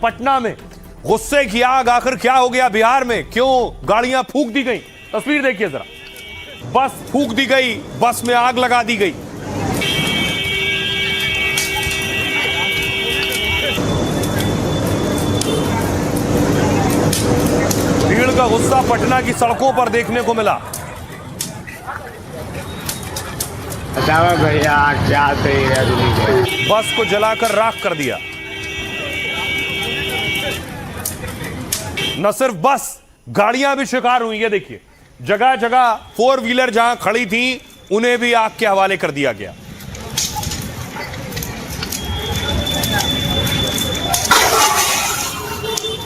पटना में गुस्से की आग। आखिर क्या हो गया बिहार में, क्यों गाड़ियां फूंक दी गई? तस्वीर देखिए जरा। बस फूंक दी गई, बस में आग लगा दी गई। भीड़ का गुस्सा पटना की सड़कों पर देखने को मिला। भैया क्या बस को जलाकर राख कर दिया। न सिर्फ बस, गाड़ियां भी शिकार हुई। ये देखिए, जगह जगह 4 व्हीलर जहां खड़ी थी उन्हें भी आग के हवाले कर दिया गया।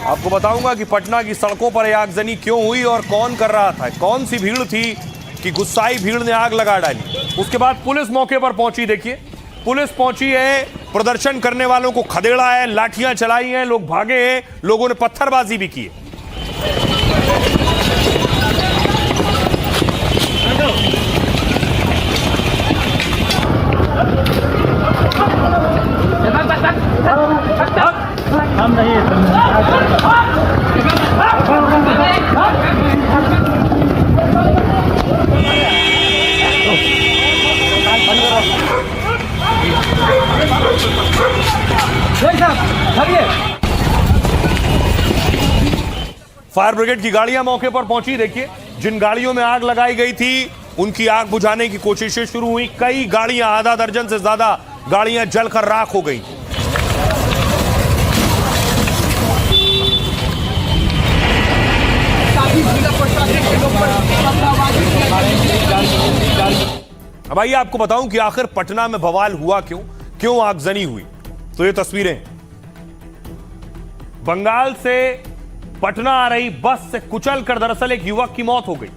आपको बताऊंगा कि पटना की सड़कों पर यह आगजनी क्यों हुई और कौन कर रहा था, कौन सी भीड़ थी कि गुस्साई भीड़ ने आग लगा डाली। उसके बाद पुलिस मौके पर पहुंची। देखिए, पुलिस पहुंची है, प्रदर्शन करने वालों को खदेड़ा है, लाठियां चलाई हैं, लोग भागे हैं, लोगों ने पत्थरबाजी भी की है। हम नहीं फायर ब्रिगेड की गाड़ियां मौके पर पहुंची। देखिए, जिन गाड़ियों में आग लगाई गई थी उनकी आग बुझाने की कोशिशें शुरू हुई। कई गाड़ियां, आधा दर्जन से ज्यादा गाड़ियां जलकर राख हो गई। अब आइए आपको बताऊं कि आखिर पटना में बवाल हुआ क्यों आगजनी हुई। तो ये तस्वीरें, बंगाल से पटना आ रही बस से कुचलकर दरअसल एक युवक की मौत हो गई।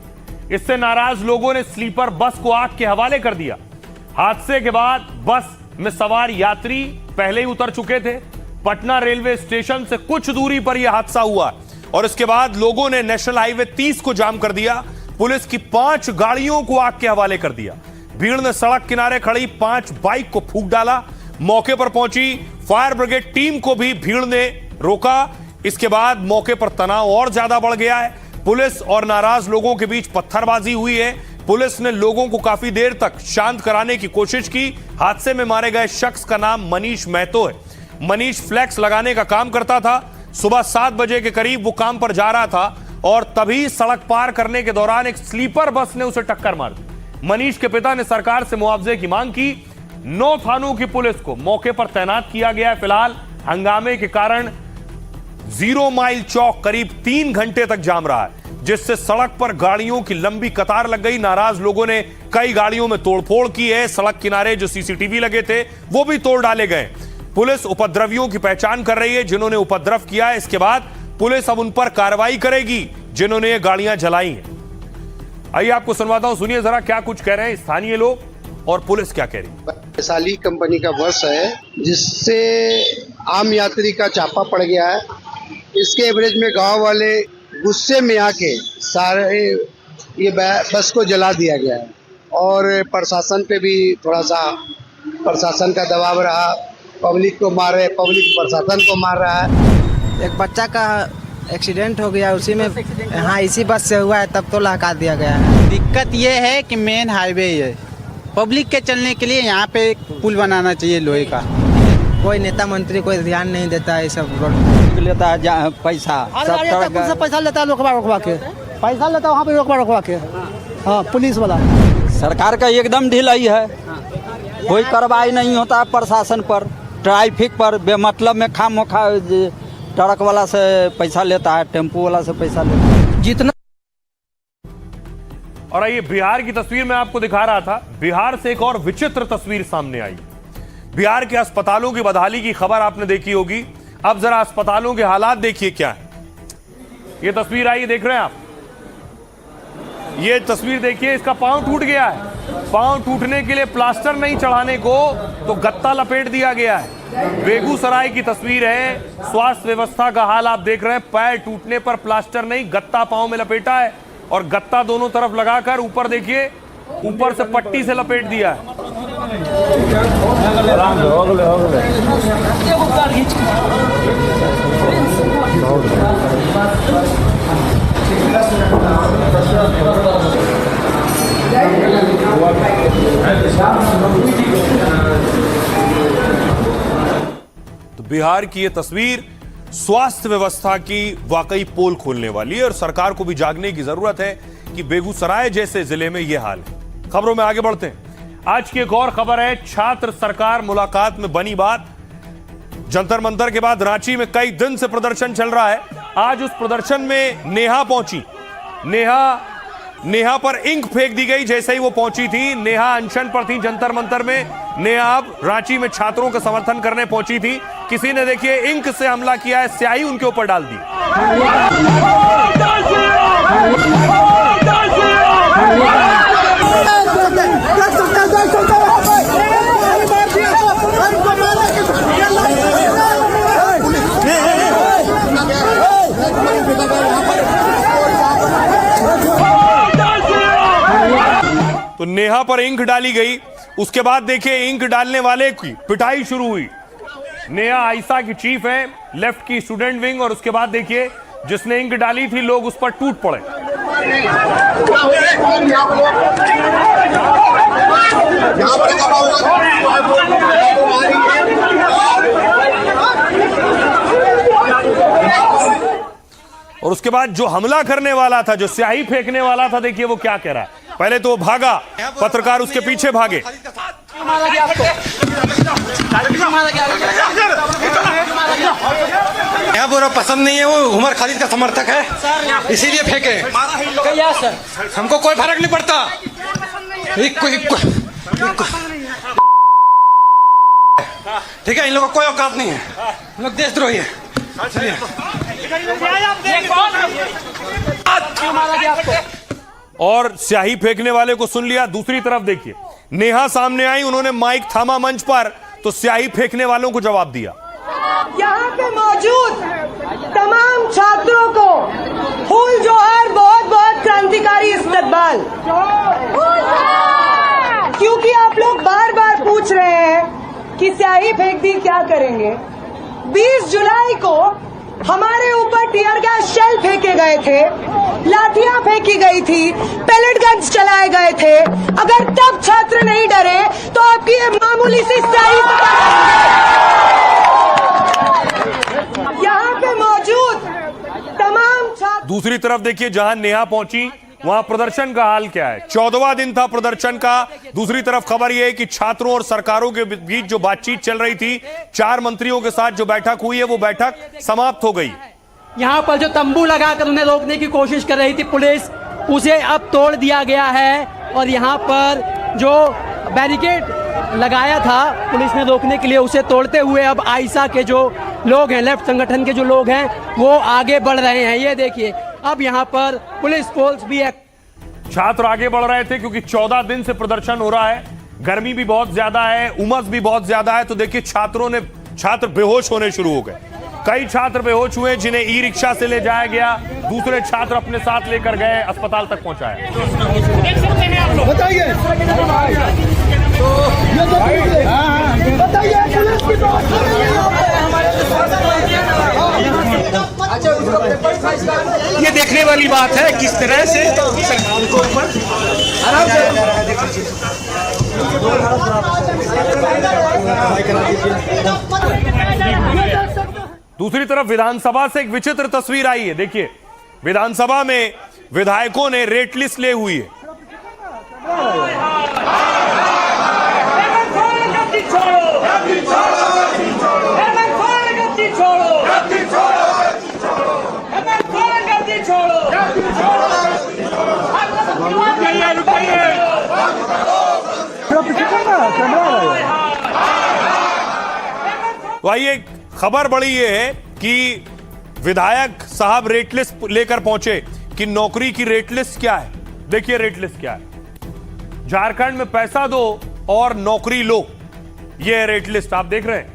इससे नाराज लोगों ने स्लीपर बस को आग के हवाले कर दिया। हादसे के बाद बस में सवार यात्री पहले ही उतर चुके थे। पटना रेलवे स्टेशन से कुछ दूरी पर यह हादसा हुआ और इसके बाद लोगों ने नेशनल हाईवे 30 को जाम कर दिया। पुलिस की 5 गाड़ियों को आग के हवाले कर दिया। भीड़ ने सड़क किनारे खड़ी 5 बाइक को फूंक डाला। मौके पर पहुंची फायर ब्रिगेड टीम को भी भीड़ ने रोका। इसके बाद मौके पर तनाव और ज्यादा बढ़ गया है। पुलिस और नाराज लोगों के बीच पत्थरबाजी हुई है। पुलिस ने लोगों को काफी देर तक शांत कराने की कोशिश की। हादसे में मारे गए शख्स का नाम मनीष महतो है। मनीष फ्लैक्स लगाने का काम करता था। सुबह 7 बजे के करीब वो काम पर जा रहा था और तभी सड़क पार करने के दौरान एक स्लीपर बस ने उसे टक्कर मार दी। मनीष के पिता ने सरकार से मुआवजे की मांग की। 9 थानों की पुलिस को मौके पर तैनात किया गया है। फिलहाल हंगामे के कारण 0 माइल चौक करीब 3 घंटे तक जाम रहा है, जिससे सड़क पर गाड़ियों की लंबी कतार लग गई। नाराज लोगों ने कई गाड़ियों में तोड़फोड़ की है। सड़क किनारे जो सीसीटीवी लगे थे वो भी तोड़ डाले गए। पुलिस उपद्रवियों की पहचान कर रही है जिन्होंने उपद्रव किया है। इसके बाद पुलिस अब उन पर कार्रवाई करेगी जिन्होंने ये गाड़ियां जलाई हैं। आइए आपको सुनवाता हूं, सुनिए जरा क्या कुछ कह रहे हैं स्थानीय लोग और पुलिस क्या कह रही है। वैशाली कंपनी का बस है जिससे आम यात्री का चापा पड़ गया है। इसके एवरेज में गांव वाले गुस्से में आके सारे ये बस को जला दिया गया है और प्रशासन पे भी थोड़ा सा प्रशासन का दबाव रहा। पब्लिक को मार रहे, पब्लिक प्रशासन को मार रहा है। एक बच्चा का एक्सीडेंट हो गया, उसी में हाँ इसी बस से हुआ है, तब तो लहका दिया गया है। दिक्कत ये है कि मेन हाईवे है, पब्लिक के चलने के लिए यहाँ पे एक पुल बनाना चाहिए लोहे का। कोई नेता मंत्री कोई ध्यान नहीं देता है, सब लेता है पैसा, सब पैसा लेता है, रोकवा के पैसा लेता है वहाँ पे रोकवा के। हाँ, पुलिस वाला सरकार का एकदम ढिलाई है, कोई कार्रवाई नहीं होता प्रशासन पर, ट्रैफिक पर बेमतलब में खामोखा ट्रक वाला से पैसा लेता है, टेम्पो वाला से पैसा लेता है जितना। और ये बिहार की तस्वीर मैं आपको दिखा रहा था। बिहार से एक और विचित्र तस्वीर सामने आई। बिहार के अस्पतालों की बदहाली की खबर आपने देखी होगी। अब जरा अस्पतालों के हालात देखिए क्या है। ये तस्वीर आई, देख रहे हैं आप, ये तस्वीर देखिए। इसका पांव टूट गया है। पांव टूटने के लिए प्लास्टर नहीं चढ़ाने को तो गत्ता लपेट दिया गया है। बेगूसराय की तस्वीर है। स्वास्थ्य व्यवस्था का हाल आप देख रहे हैं। पैर टूटने पर प्लास्टर नहीं, गत्ता पांव में लपेटा है और गत्ता दोनों तरफ लगाकर ऊपर देखिए, ऊपर से पट्टी से लपेट दिया है। बिहार की यह तस्वीर स्वास्थ्य व्यवस्था की वाकई पोल खोलने वाली है और सरकार को भी जागने की जरूरत है कि बेगूसराय जैसे जिले में यह हाल है। खबरों में आगे बढ़ते हैं। आज की एक और खबर है, छात्र सरकार मुलाकात में बनी बात। जंतर मंतर के बाद रांची में कई दिन से प्रदर्शन चल रहा है। आज उस प्रदर्शन में नेहा पहुंची। नेहा पर इंक फेंक दी गई जैसे ही वो पहुंची थी। नेहा अनशन पर थी जंतर मंतर में। नेहा अब रांची में छात्रों का समर्थन करने पहुंची थी। किसी ने देखिए इंक से हमला किया है, स्याही उनके ऊपर डाल दी। तो नेहा पर इंक डाली गई। उसके बाद देखिए इंक डालने वाले की पिटाई शुरू हुई। नेहा आईसा की चीफ है, लेफ्ट की स्टूडेंट विंग, और उसके बाद देखिए जिसने इंक डाली थी लोग उस पर टूट पड़े। और उसके बाद जो हमला करने वाला था, जो स्याही फेंकने वाला था, देखिए वो क्या कह रहा है। पहले तो वो भागा, पत्रकार उसके पीछे भागे। यहाँ बुरा पसंद नहीं है, वो उमर खालिद का समर्थक है इसीलिए फेंके। हमको कोई फर्क नहीं पड़ता। ठीक है, इन लोगों को कोई औकात नहीं है, इन लोग देशद्रोही है। और स्याही फेंकने वाले को सुन लिया। दूसरी तरफ देखिए नेहा सामने आई, उन्होंने माइक थामा मंच पर, तो स्याही फेंकने वालों को जवाब दिया। यहाँ पे मौजूद तमाम छात्रों को फूल जोहर, बहुत बहुत क्रांतिकारी इस्तकबाल। क्योंकि आप लोग बार बार पूछ रहे हैं कि स्याही फेंक दी क्या करेंगे। 20 जुलाई को हमारे ऊपर टीयर गैस शेल फेंके गए थे, लाठियां फेंकी गई थी, पेलेट गन्स चलाए गए थे। अगर तब छात्र नहीं डरे तो आपकी ये मामूली सी स्याही यहाँ पे मौजूद तमाम छात्र। दूसरी तरफ देखिए जहां नेहा पहुंची वहां प्रदर्शन का हाल क्या है। 14वां दिन था प्रदर्शन का। दूसरी तरफ खबर यह है कि छात्रों और सरकारों के बीच जो बातचीत चल रही थी, 4 मंत्रियों के साथ जो बैठक हुई है वो बैठक समाप्त हो गई। यहाँ पर जो तंबू लगाकर उन्हें रोकने की कोशिश कर रही थी पुलिस, उसे अब तोड़ दिया गया है। और यहाँ पर जो बैरिकेड लगाया था पुलिस ने रोकने के लिए, उसे तोड़ते हुए अब आईसा के जो लोग हैं, लेफ्ट संगठन के जो लोग हैं, वो आगे बढ़ रहे हैं। ये देखिए अब यहाँ पर पुलिस फोर्स भी है। छात्र आगे बढ़ रहे थे क्योंकि 14 दिन से प्रदर्शन हो रहा है। गर्मी भी बहुत ज्यादा है, उमस भी बहुत ज्यादा है। तो देखिए छात्र बेहोश होने शुरू हो गए। कई छात्र बेहोश हुए जिन्हें ई रिक्शा से ले जाया गया। दूसरे छात्र अपने साथ लेकर गए, अस्पताल तक पहुंचाए। ये देखने वाली बात है किस तरह से सरकार को ऊपर दूसरी तरफ विधानसभा से एक विचित्र तस्वीर आई है। देखिए विधानसभा में विधायकों ने रेट लिस्ट ले हुई है। तो आइए खबर बड़ी ये है कि विधायक साहब रेट लिस्ट लेकर पहुंचे कि नौकरी की रेट लिस्ट क्या है। देखिए रेट लिस्ट क्या है। झारखंड में पैसा दो और नौकरी लो, ये है रेट लिस्ट। आप देख रहे हैं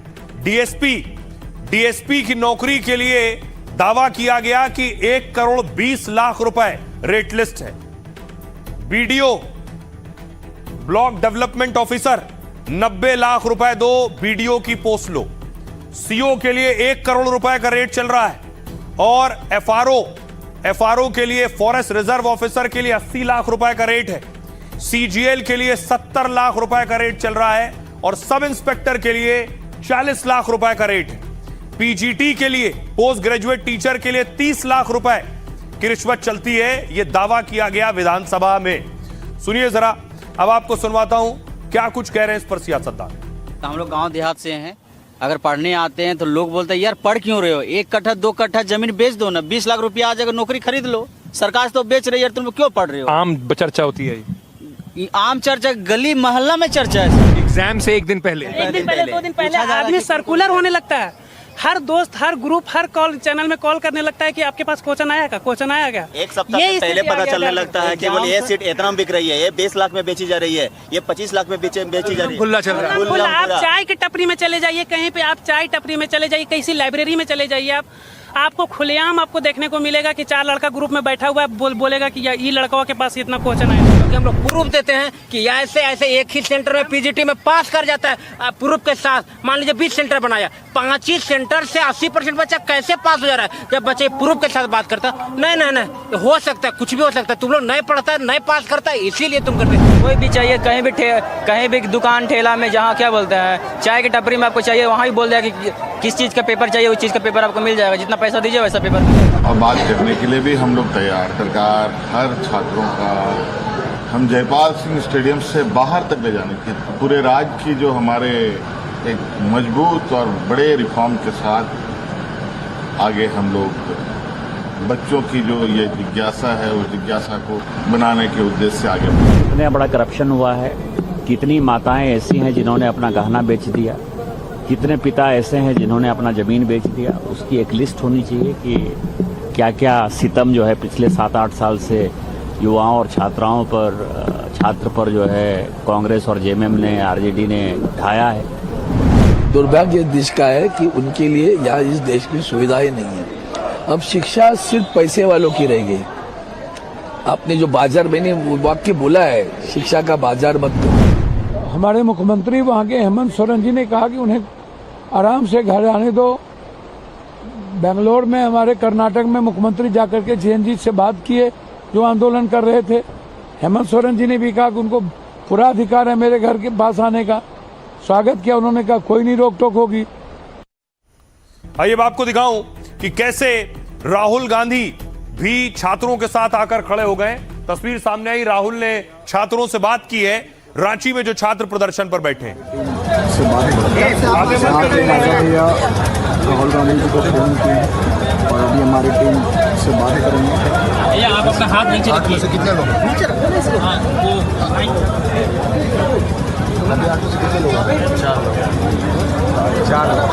डीएसपी की नौकरी के लिए दावा किया गया कि 1 करोड़ 20 लाख रुपए रेट लिस्ट है। BDO block development officer 90 lakh रुपए दो, बीडीओ की पोस्ट लो। सीओ के लिए 1 करोड़ रुपए का रेट चल रहा है। और एफआरओ के लिए, फॉरेस्ट रिजर्व ऑफिसर के लिए 80 लाख रुपए का रेट है। सीजीएल के लिए 70 लाख रुपए का रेट चल रहा है और सब इंस्पेक्टर के लिए 40 लाख रुपए का रेट है। पीजीटी के लिए, पोस्ट ग्रेजुएट टीचर के लिए 30 लाख रुपए की रिश्वत चलती है, यह दावा किया गया विधानसभा में। सुनिए जरा, अब आपको सुनवाता हूं क्या कुछ कह रहे हैं इस पर सियासतदान। हम लोग गांव देहात से हैं, अगर पढ़ने आते हैं तो लोग बोलते हैं यार पढ़ क्यों रहे हो, 1 कट्ठा 2 कट्ठा जमीन बेच दो ना, 20 लाख रुपया आ जाएगा, नौकरी खरीद लो, सरकार तो बेच रही है, तुम क्यों पढ़ रहे हो। आम चर्चा होती है, आम चर्चा गली मोहल्ला में चर्चा है। एग्जाम से एक दिन पहले 2 दिन पहले आदमी सर्कुलर होने लगता है, हर दोस्त, हर ग्रुप, हर कॉल चैनल में कॉल करने लगता है कि आपके पास क्वेश्चन आया क्या, क्वेश्चन आया क्या। एक सप्ताह से पहले पता चलने लगता है कि बोले ये सीट इतना में बिक रही है, ये 20 लाख में बेची जा रही है, ये 25 लाख में बेची जा रही है। खुला चल रहा है। आप चाय की टपरी में चले जाइए, कहीं पे आप चाय टपरी में चले जाइए, किसी लाइब्रेरी में चले जाइए, आपको खुलेआम आपको देखने को मिलेगा कि 4 लड़का ग्रुप में बैठा हुआ है, बोलेगा कि ये लड़का के पास इतना क्वेश्चन है। हम लोग प्रूफ देते हैं कि ऐसे ऐसे एक ही सेंटर में पीजीटी में पास कर जाता है प्रूफ के साथ। मान लीजिए 20 सेंटर बनाया, 5 ही सेंटर से 80% बच्चा कैसे पास हो जा रहा है, जब बच्चे प्रूफ के साथ बात करता नहीं हो सकता है, कुछ भी हो सकता है, तुम लोग नहीं पढ़ता है, नहीं पास करता है, इसीलिए तुम करते। कोई भी चाहिए, कहीं भी दुकान ठेला में, जहाँ क्या बोलते हैं चाय की टपरी में आपको चाहिए, वहाँ ही बोल दिया कि किस चीज़ का पेपर चाहिए, उस चीज़ का पेपर आपको मिल जाएगा, जितना पैसा दीजिए वैसा पेपर। और बात करने के लिए भी हम लोग तैयार, सरकार हर छात्रों का, हम जयपाल सिंह स्टेडियम से बाहर तक ले जाने की, पूरे राज्य की जो हमारे एक मजबूत और बड़े रिफॉर्म के साथ आगे हम लोग बच्चों की जो ये जिज्ञासा है, उस जिज्ञासा को बनाने के उद्देश्य से आगे बढ़े। कितना बड़ा करप्शन हुआ है, कितनी माताएं ऐसी हैं जिन्होंने अपना गहना बेच दिया, कितने पिता ऐसे हैं जिन्होंने अपना ज़मीन बेच दिया, उसकी एक लिस्ट होनी चाहिए कि क्या क्या सितम जो है पिछले 7-8 साल से युवाओं और छात्र पर जो है कांग्रेस और जेएमएम ने, आरजेडी ने ढाया है। दुर्भाग्य देश का है कि उनके लिए यहाँ इस देश की सुविधाएं नहीं है। अब शिक्षा सिर्फ पैसे वालों की रह गई। आपने जो बाजार, मैंने वाक्य बोला है, शिक्षा का बाजार मत करो। हमारे मुख्यमंत्री वहाँ के हेमंत सोरेन जी ने कहा कि उन्हें आराम से घर आने दो। बेंगलोर में हमारे कर्नाटक में मुख्यमंत्री जाकर के जेएनजी से बात किए जो आंदोलन कर रहे थे। हेमंत सोरेन जी ने भी कहा कि उनको पूरा अधिकार है मेरे घर के पास आने का। स्वागत किया, उन्होंने कहा कोई नहीं रोक टोक होगी। आइए अब आपको दिखाऊं कि कैसे राहुल गांधी भी छात्रों के साथ आकर खड़े हो गए। तस्वीर सामने आई, राहुल ने छात्रों से बात की है, रांची में जो छात्र प्रदर्शन पर बैठे हैं। राहुल गांधी जी को फोन किए और अभी हमारी टीम से बात करेंगे। आप अपना हाथ नीचे रखिए। से कितने लोग? नीचे रखो। हाँ, कितने लोग? 4 लोग।